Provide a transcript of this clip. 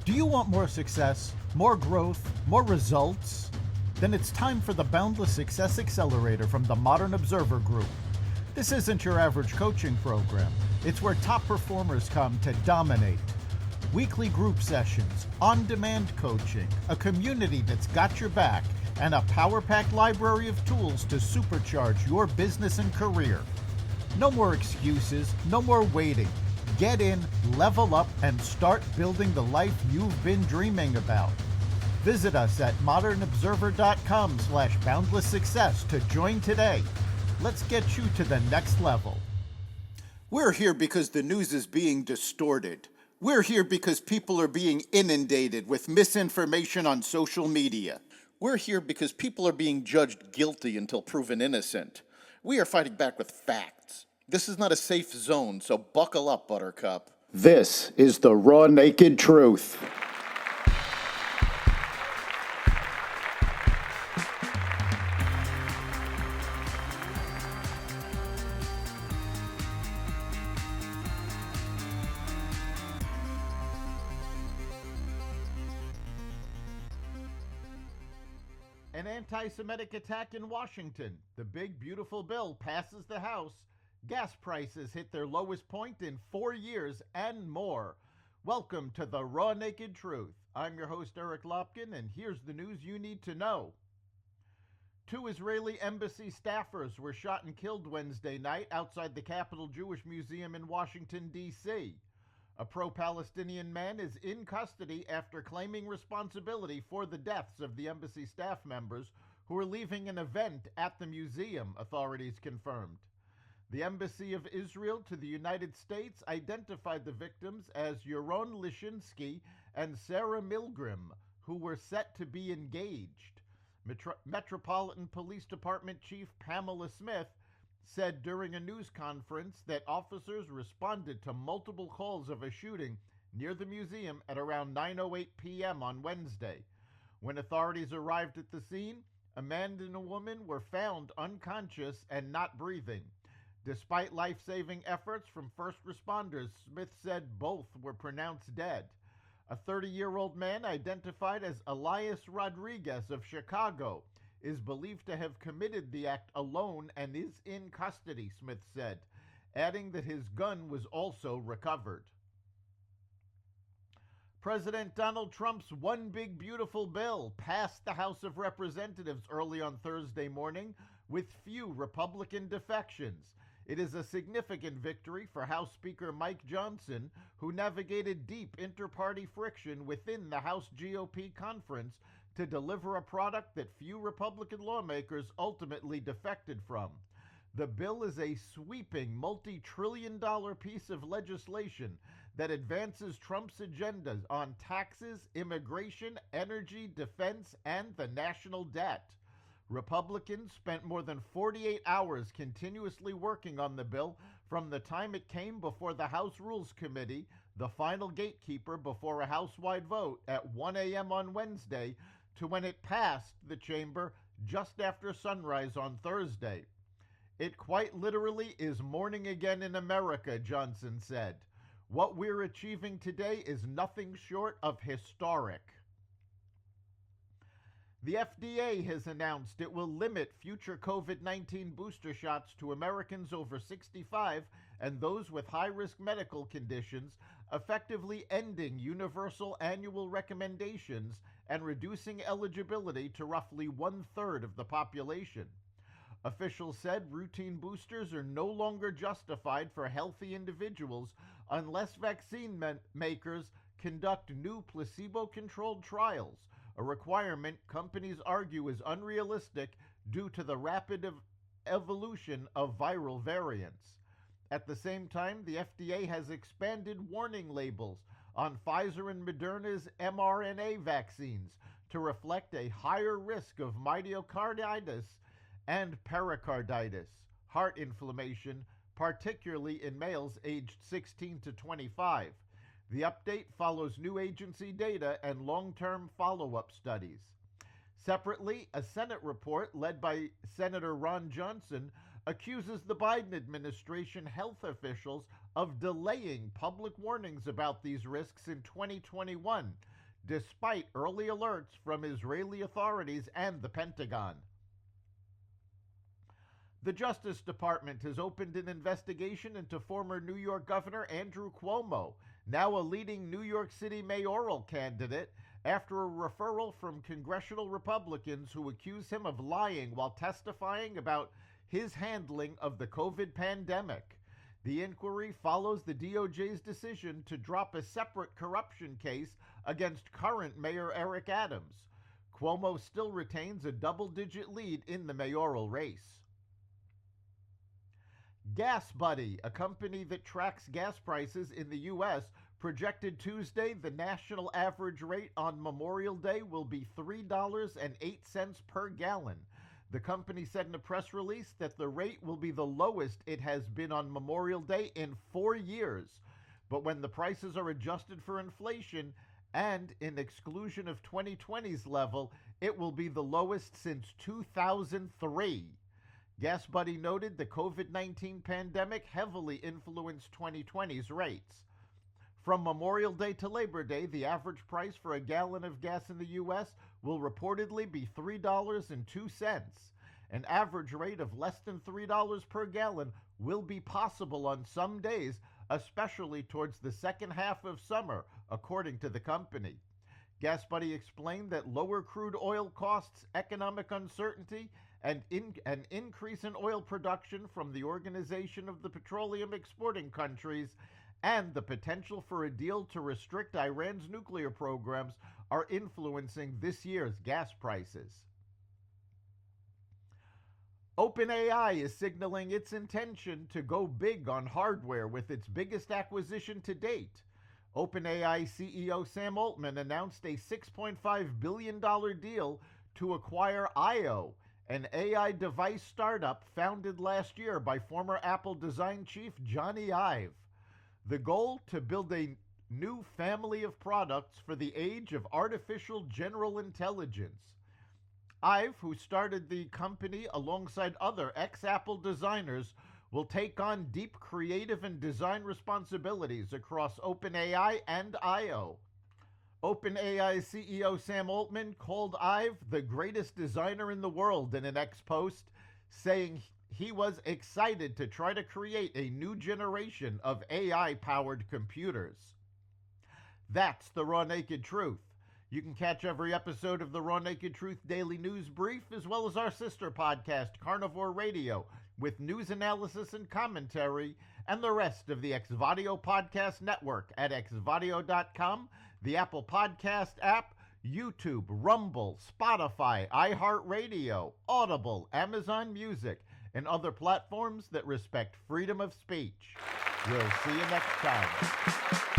Do you want more success, more growth, more results? Then it's time for the Boundless Success Accelerator from the Modern Observer Group. This isn't your average coaching program. It's where top performers come to dominate. Weekly group sessions, on-demand coaching, a community that's got your back, and a power-packed library of tools to supercharge your business and career. No more excuses, no more waiting. Get in, level up, and start building the life you've been dreaming about. Visit us at modernobserver.com/boundlesssuccess to join today. Let's get you to the next level. We're here because the news is being distorted. We're here because people are being inundated with misinformation on social media. We're here because people are being judged guilty until proven innocent. We are fighting back with facts. This is not a safe zone, so buckle up, Buttercup. This is the raw, naked truth. An anti-Semitic attack in Washington. The big, beautiful bill passes the House. Gas prices hit their lowest point in 4 years and more. Welcome to the Raw Naked Truth. I'm your host, Eric Lopkin, and here's the news you need to know. 2 Israeli embassy staffers were shot and killed Wednesday night outside the Capitol Jewish Museum in Washington, D.C. A pro-Palestinian man is in custody after claiming responsibility for the deaths of the embassy staff members who were leaving an event at the museum, authorities confirmed. The Embassy of Israel to the United States identified the victims as Yaron Lishinsky and Sarah Milgram, who were set to be engaged. Metropolitan Police Department Chief Pamela Smith said during a news conference that officers responded to multiple calls of a shooting near the museum at around 9:08 p.m. on Wednesday. When authorities arrived at the scene, a man and a woman were found unconscious and not breathing. Despite life-saving efforts from first responders, Smith said both were pronounced dead. A 30-year-old man identified as Elias Rodriguez of Chicago is believed to have committed the act alone and is in custody, Smith said, adding that his gun was also recovered. President Donald Trump's One Big Beautiful Bill passed the House of Representatives early on Thursday morning with few Republican defections. It is a significant victory for House Speaker Mike Johnson, who navigated deep inter-party friction within the House GOP conference to deliver a product that few Republican lawmakers ultimately defected from. The bill is a sweeping multi-trillion-dollar piece of legislation that advances Trump's agendas on taxes, immigration, energy, defense, and the national debt. Republicans spent more than 48 hours continuously working on the bill from the time it came before the House Rules Committee, the final gatekeeper before a House-wide vote at 1 a.m. on Wednesday, to when it passed the chamber just after sunrise on Thursday. It quite literally is morning again in America, Johnson said. What we're achieving today is nothing short of historic. The FDA has announced it will limit future COVID-19 booster shots to Americans over 65 and those with high-risk medical conditions, effectively ending universal annual recommendations and reducing eligibility to roughly 1/3 of the population. Officials said routine boosters are no longer justified for healthy individuals unless vaccine makers conduct new placebo-controlled trials, a requirement companies argue is unrealistic due to the rapid evolution of viral variants. At the same time, the FDA has expanded warning labels on Pfizer and Moderna's mRNA vaccines to reflect a higher risk of myocarditis and pericarditis, heart inflammation, particularly in males aged 16 to 25. The update follows new agency data and long-term follow-up studies. Separately, a Senate report led by Senator Ron Johnson accuses the Biden administration health officials of delaying public warnings about these risks in 2021, despite early alerts from Israeli authorities and the Pentagon. The Justice Department has opened an investigation into former New York Governor Andrew Cuomo, now a leading New York City mayoral candidate, after a referral from congressional Republicans who accuse him of lying while testifying about his handling of the COVID pandemic. The inquiry follows the DOJ's decision to drop a separate corruption case against current Mayor Eric Adams. Cuomo still retains a double-digit lead in the mayoral race. Gas Buddy, a company that tracks gas prices in the U.S., projected Tuesday the national average rate on Memorial Day will be $3.08 per gallon. The company said in a press release that the rate will be the lowest it has been on Memorial Day in 4 years. But when the prices are adjusted for inflation and in exclusion of 2020's level, it will be the lowest since 2003. Gas Buddy noted the COVID-19 pandemic heavily influenced 2020's rates. From Memorial Day to Labor Day, the average price for a gallon of gas in the U.S. will reportedly be $3.02. An average rate of less than $3 per gallon will be possible on some days, especially towards the second half of summer, according to the company. Gas Buddy explained that lower crude oil costs, economic uncertainty, and an increase in oil production from the Organization of the Petroleum Exporting Countries and the potential for a deal to restrict Iran's nuclear programs are influencing this year's gas prices. OpenAI is signaling its intention to go big on hardware with its biggest acquisition to date. OpenAI CEO Sam Altman announced a $6.5 billion deal to acquire I.O., an AI device startup founded last year by former Apple design chief Johnny Ive. The goal, to build a new family of products for the age of artificial general intelligence. Ive, who started the company alongside other ex-Apple designers, will take on deep creative and design responsibilities across OpenAI and I.O. OpenAI CEO Sam Altman called Ive the greatest designer in the world in an X-post, saying he was excited to try to create a new generation of AI-powered computers. That's the Raw Naked Truth. You can catch every episode of the Raw Naked Truth Daily News Brief, as well as our sister podcast, Carnivore Radio, with news analysis and commentary, and the rest of the Xvadio Podcast Network at xvadio.com, the Apple Podcast app, YouTube, Rumble, Spotify, iHeartRadio, Audible, Amazon Music, and other platforms that respect freedom of speech. We'll see you next time.